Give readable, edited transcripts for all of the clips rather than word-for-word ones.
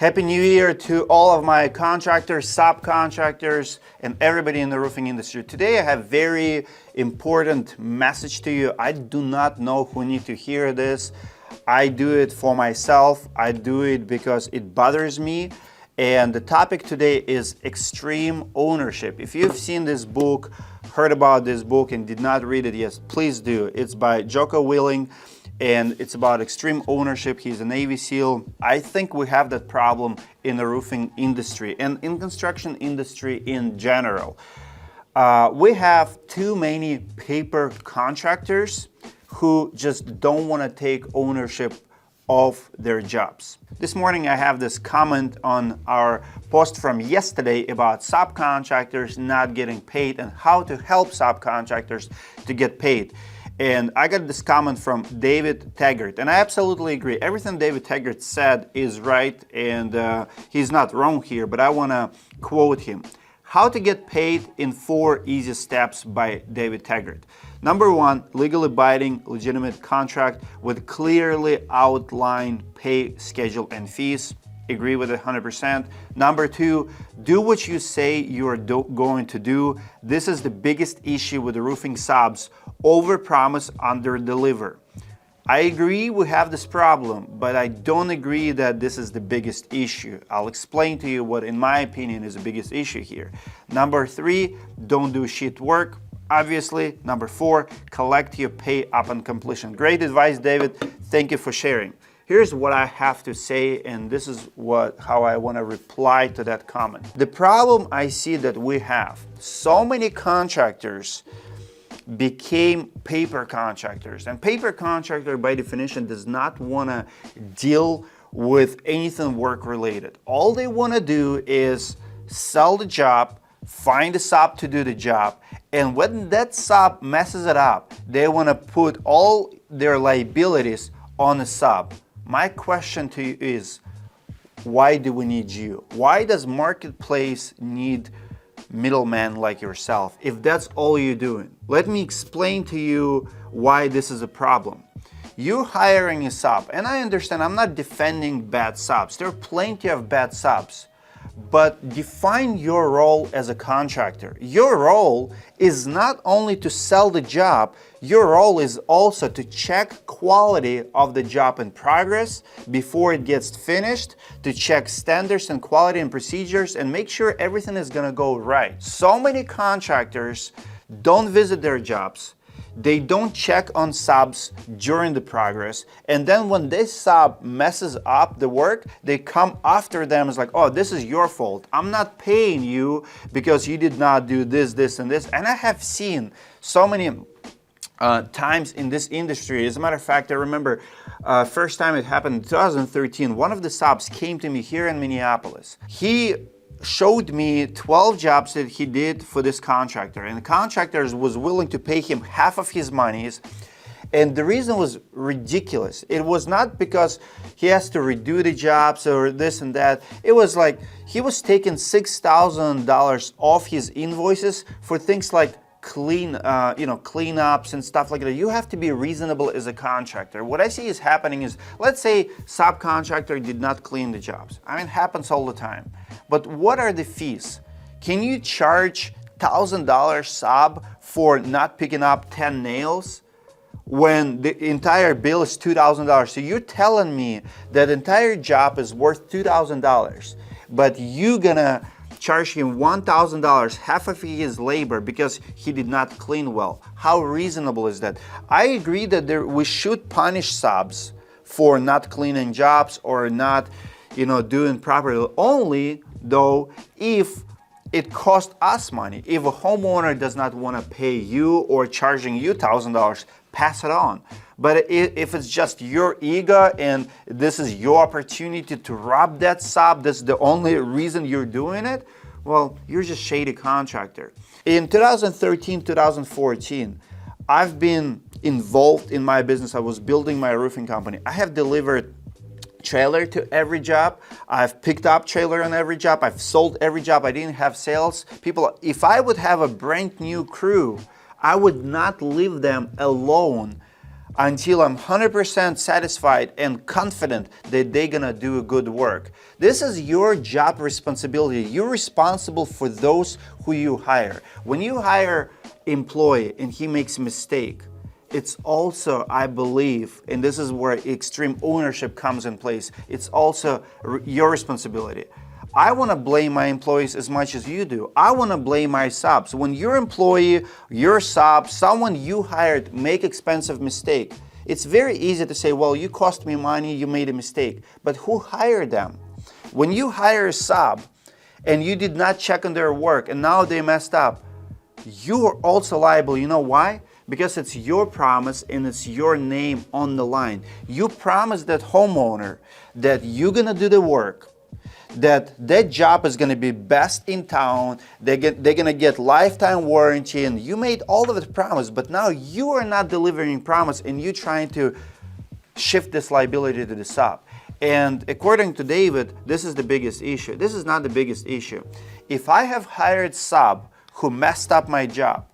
Happy New Year to all of my contractors, subcontractors, and everybody in the roofing industry. Today I have a very important message to you. I do not know who needs to hear this. I do it for myself. I do it because it bothers me. And the topic today is extreme ownership. If you've seen this book, heard about this book, and did not read it yet, please do. It's by Jocko Willink. And it's about extreme ownership. He's a Navy SEAL. I think we have that problem in the roofing industry and in construction industry in general. We have too many paper contractors who just don't want to take ownership of their jobs. This morning I have this comment on our post from yesterday about subcontractors not getting paid and how to help subcontractors to get paid. And I got this comment from David Taggart, and I absolutely agree. Everything David Taggart said is right, and he's not wrong here, but I want to quote him. How to Get Paid in 4 Easy Steps by David Taggart. Number 1, legally binding, legitimate contract with clearly outlined pay schedule and fees. Agree with it 100%. Number 2, do what you say you're going to do. This is the biggest issue with the roofing subs. Overpromise, underdeliver. I agree we have this problem, but I don't agree that this is the biggest issue. I'll explain to you what, in my opinion, is the biggest issue here. Number 3, don't do shit work. Obviously. Number 4, collect your pay upon completion. Great advice, David. Thank you for sharing. Here's what I have to say, and this is how I want to reply to that comment. The problem I see that we have, so many contractors became paper contractors, and paper contractor by definition does not want to deal with anything work related. All they want to do is sell the job, find a sub to do the job, and when that sub messes it up, they want to put all their liabilities on the sub. My question to you is, why do we need you? Why does marketplace need middlemen like yourself if that's all you're doing? Let me explain to you why this is a problem. You're hiring a sub, and I understand, I'm not defending bad subs. There are plenty of bad subs. But define your role as a contractor. Your role is not only to sell the job, your role is also to check quality of the job in progress before it gets finished, to check standards and quality and procedures and make sure everything is gonna go right. So many contractors don't visit their jobs. They don't check on subs during the progress, and then when this sub messes up the work, they come after them. It's like, oh, this is your fault. I'm not paying you because you did not do this, this, and this. And I have seen so many times in this industry. As a matter of fact, I remember first time it happened in 2013, one of the subs came to me here in Minneapolis. He showed me 12 jobs that he did for this contractor, and the contractor was willing to pay him half of his monies, and the reason was ridiculous. It was not because he has to redo the jobs or this and that. It was like he was taking $6,000 off his invoices for things like cleanups and stuff like that. You have to be reasonable as a contractor. What I see is happening is, let's say subcontractor did not clean the jobs. I mean, it happens all the time. But what are the fees? Can you charge $1,000 sub for not picking up 10 nails when the entire bill is $2,000? So you're telling me that entire job is worth $2,000, but you're gonna charge him $1,000, half of his labor, because he did not clean well. How reasonable is that? I agree that we should punish subs for not cleaning jobs or not, doing properly. Only though if it costs us money. If a homeowner does not want to pay you or charging you $1,000, pass it on. But if it's just your ego and this is your opportunity to rob that sub, that's the only reason you're doing it, well, you're just shady contractor. In 2013, 2014, I've been involved in my business. I was building my roofing company. I have delivered trailer to every job. I've picked up trailer on every job. I've sold every job. I didn't have sales. People, if I would have a brand new crew, I would not leave them alone until I'm 100% satisfied and confident that they're gonna do good work. This is your job responsibility. You're responsible for those who you hire. When you hire employee and he makes a mistake, it's also, I believe, and this is where extreme ownership comes in place, it's also your responsibility. I want to blame my employees as much as you do. I want to blame my subs. When your employee, your sub, someone you hired make expensive mistake, it's very easy to say, well, you cost me money, you made a mistake. But who hired them? When you hire a sub and you did not check on their work and now they messed up, you are also liable. You know why? Because it's your promise and it's your name on the line. You promised that homeowner that you're gonna do the work, that job is going to be best in town, they're going to get lifetime warranty, and you made all of the promise, but now you are not delivering promise and you're trying to shift this liability to the sub. And according to David, this is the biggest issue. This is not the biggest issue. If I have hired sub who messed up my job,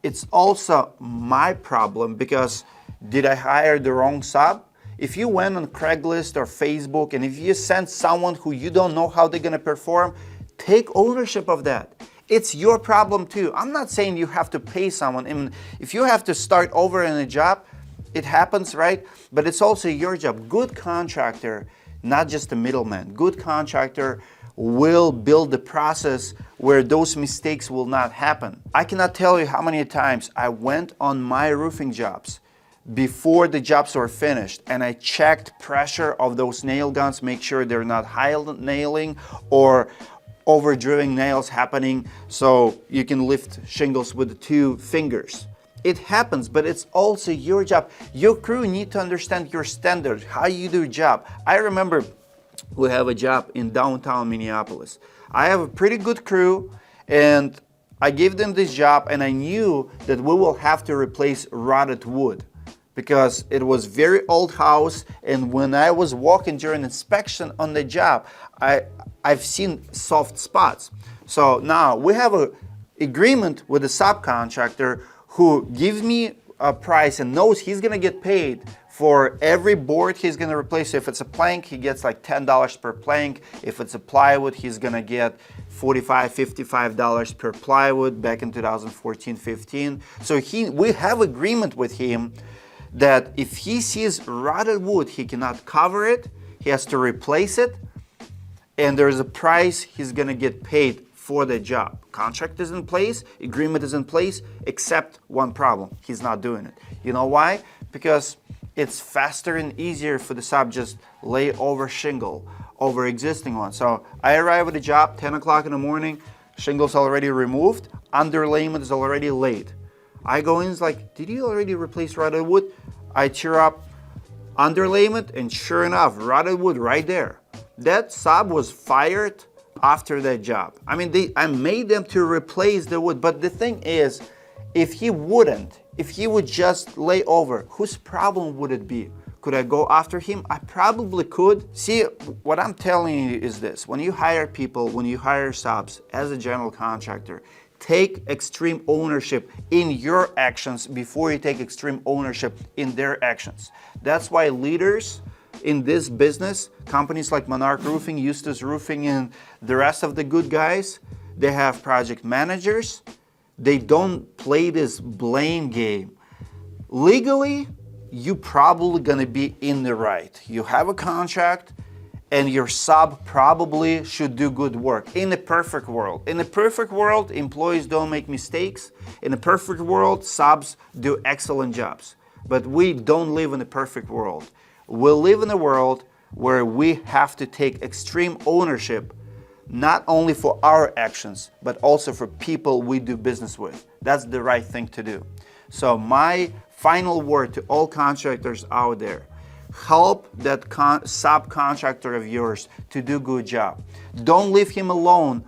it's also my problem, because did I hire the wrong sub? If you went on Craigslist or Facebook and if you sent someone who you don't know how they're going to perform, take ownership of that. It's your problem too. I'm not saying you have to pay someone. I mean, if you have to start over in a job, it happens, right? But it's also your job. Good contractor, not just a middleman. Good contractor will build the process where those mistakes will not happen. I cannot tell you how many times I went on my roofing jobs before the jobs were finished and I checked pressure of those nail guns, make sure they're not high nailing or over drilling nails happening so you can lift shingles with 2 fingers. It happens, but it's also your job. Your crew need to understand your standards, how you do your job. I remember we have a job in downtown Minneapolis. I have a pretty good crew and I gave them this job and I knew that we will have to replace rotted wood, because it was very old house, and when I was walking during inspection on the job, I've seen soft spots. So now we have an agreement with the subcontractor who gives me a price and knows he's gonna get paid for every board he's gonna replace. If it's a plank, he gets like $10 per plank. If it's a plywood, he's gonna get $45, $55 per plywood back in 2014-15. So we have agreement with him that if he sees rotted wood, he cannot cover it, he has to replace it, and there's a price he's gonna get paid for the job. Contract is in place, agreement is in place, except one problem, he's not doing it. You know why? Because it's faster and easier for the sub just lay over shingle, over existing one. So I arrive at the job, 10 o'clock in the morning, shingle's already removed, underlayment is already laid. I go in, it's like, did you already replace rotted wood? I tear up underlayment, and sure enough, rotted wood right there. That sub was fired after that job. I mean, I made them to replace the wood, but the thing is, if he would just lay over, whose problem would it be? Could I go after him? I probably could. See, what I'm telling you is this: when you hire people, when you hire subs as a general contractor, take extreme ownership in your actions before you take extreme ownership in their actions. That's why leaders in this business, companies like Monarch Roofing, Eustace Roofing, and the rest of the good guys, they have project managers. They don't play this blame game. Legally, you're probably gonna be in the right. You have a contract, and your sub probably should do good work. In a perfect world. In a perfect world, employees don't make mistakes. In a perfect world, subs do excellent jobs. But we don't live in a perfect world. We live in a world where we have to take extreme ownership, not only for our actions, but also for people we do business with. That's the right thing to do. So my final word to all contractors out there: help that subcontractor of yours to do a good job. Don't leave him alone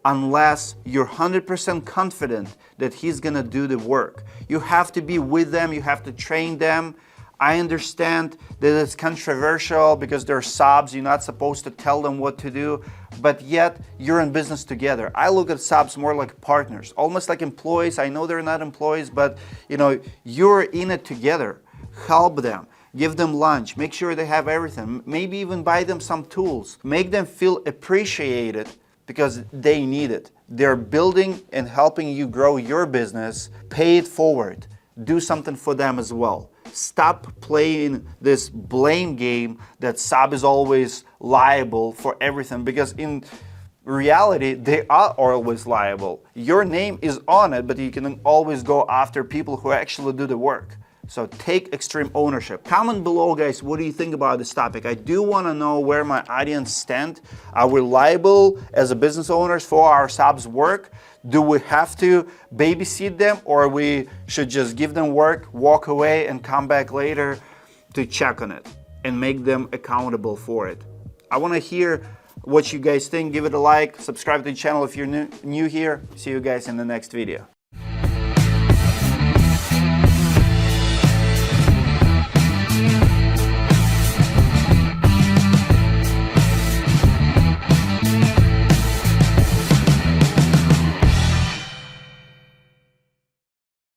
unless you're 100% confident that he's gonna do the work. You have to be with them, you have to train them. I understand that it's controversial because they're subs, you're not supposed to tell them what to do, but yet you're in business together. I look at subs more like partners, almost like employees. I know they're not employees, but you're in it together. help them, give them lunch, make sure they have everything, maybe even buy them some tools, make them feel appreciated because they need it. They're building and helping you grow your business. Pay it forward. Do something for them as well. Stop playing this blame game that sub is always liable for everything, because in reality, they are always liable. Your name is on it, but you can always go after people who actually do the work. So take extreme ownership. Comment below, guys, what do you think about this topic? I do want to know where my audience stand. Are we liable as a business owners for our subs' work? Do we have to babysit them, or we should just give them work, walk away, and come back later to check on it and make them accountable for it? I want to hear what you guys think. Give it a like, subscribe to the channel if you're new here. See you guys in the next video.